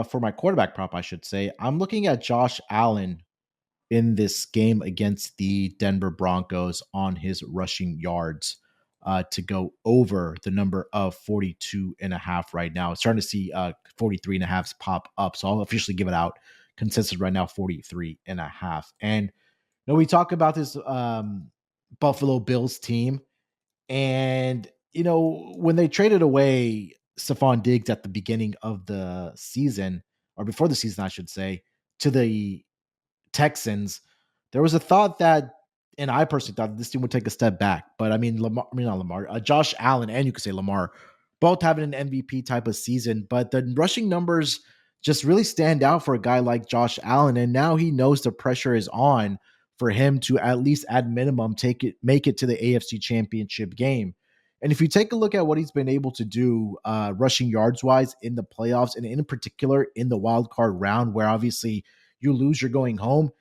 for my quarterback prop, I should say, I'm looking at Josh Allen in this game against the Denver Broncos on his rushing yards to go over the number of 42.5 right now. It's starting to see 43.5s pop up. So I'll officially give it out. Consensus right now, 43.5. And we talk about this Buffalo Bills team. And, when they traded away Stephon Diggs at the beginning of the season, or before the season, I should say, to the Texans, there was a thought that, and I personally thought that this team would take a step back. But not Lamar, Josh Allen, and you could say Lamar, both having an MVP type of season. But the rushing numbers just really stand out for a guy like Josh Allen. And now he knows the pressure is on for him to at least at minimum make it to the AFC Championship game. And if you take a look at what he's been able to do rushing yards wise in the playoffs, and in particular in the wild card round, where obviously you lose, you're going home,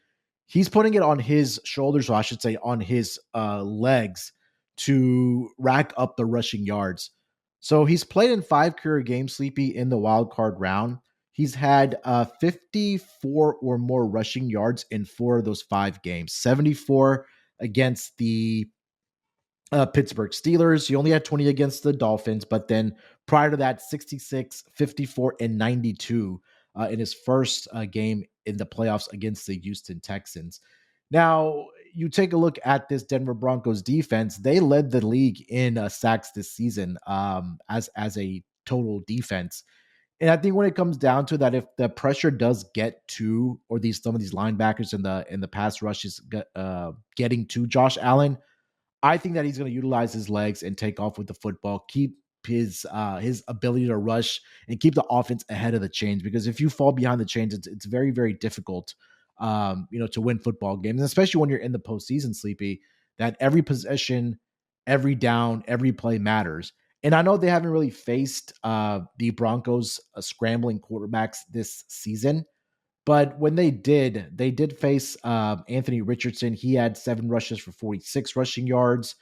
he's putting it on his shoulders, or I should say on his legs, to rack up the rushing yards. So he's played in 5 career games, Sleepy, in the wild card round. He's had 54 or more rushing yards in 4 of those 5 games. 74 against the Pittsburgh Steelers. He only had 20 against the Dolphins, but then prior to that, 66, 54, and 92 in his first game in the playoffs against the Houston Texans. Now, you take a look at this Denver Broncos defense. They led the league in sacks this season as a total defense. And I think when it comes down to that, if the pressure does get to, or some of these linebackers in the pass rush is getting to Josh Allen, I think that he's going to utilize his legs and take off with the football, keep his ability to rush, and keep the offense ahead of the chains. Because if you fall behind the chains, it's very, very difficult, to win football games, especially when you're in the postseason, Sleepy. That every possession, every down, every play matters. And I know they haven't really faced the Broncos scrambling quarterbacks this season. But when they did face Anthony Richardson. He had 7 rushes for 46 rushing yards.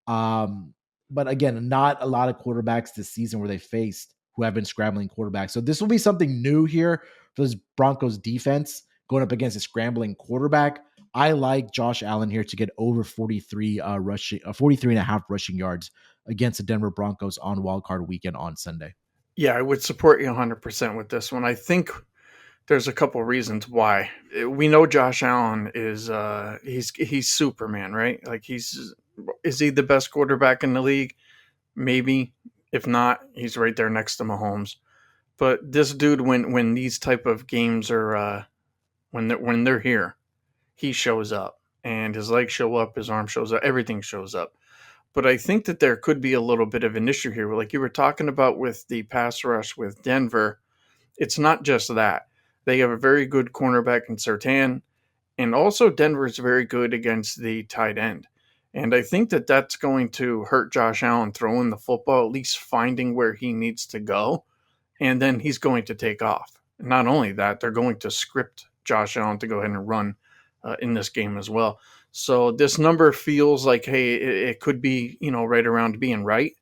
But again, not a lot of quarterbacks this season where they faced who have been scrambling quarterbacks. So this will be something new here for this Broncos defense going up against a scrambling quarterback. I like Josh Allen here to get over 43 and a half rushing yards against the Denver Broncos on Wildcard weekend on Sunday. Yeah, I would support you 100% with this one. I think there's a couple reasons why. We know Josh Allen is he's Superman, right? Like is he the best quarterback in the league? Maybe. If not, he's right there next to Mahomes. But this dude, when these type of games are when they're here, he shows up, and his legs show up, his arm shows up, everything shows up. But I think that there could be a little bit of an issue here, like you were talking about with the pass rush with Denver. It's not just that. They have a very good cornerback in Surtain, and also Denver is very good against the tight end. And I think that that's going to hurt Josh Allen throwing the football, at least finding where he needs to go, and then he's going to take off. Not only that, they're going to script Josh Allen to go ahead and run in this game as well. So this number feels like, hey, it could be, right around being right.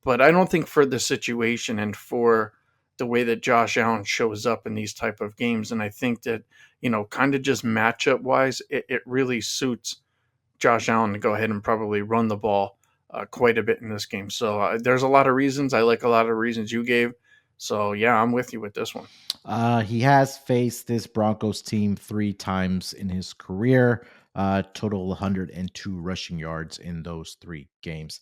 But I don't think for the situation and for the way that Josh Allen shows up in these type of games. And I think that, kind of just matchup wise, it really suits Josh Allen to go ahead and probably run the ball quite a bit in this game. So there's a lot of reasons. I like a lot of reasons you gave. So, yeah, I'm with you with this one. He has faced this Broncos team 3 times in his career, total 102 rushing yards in those 3 games.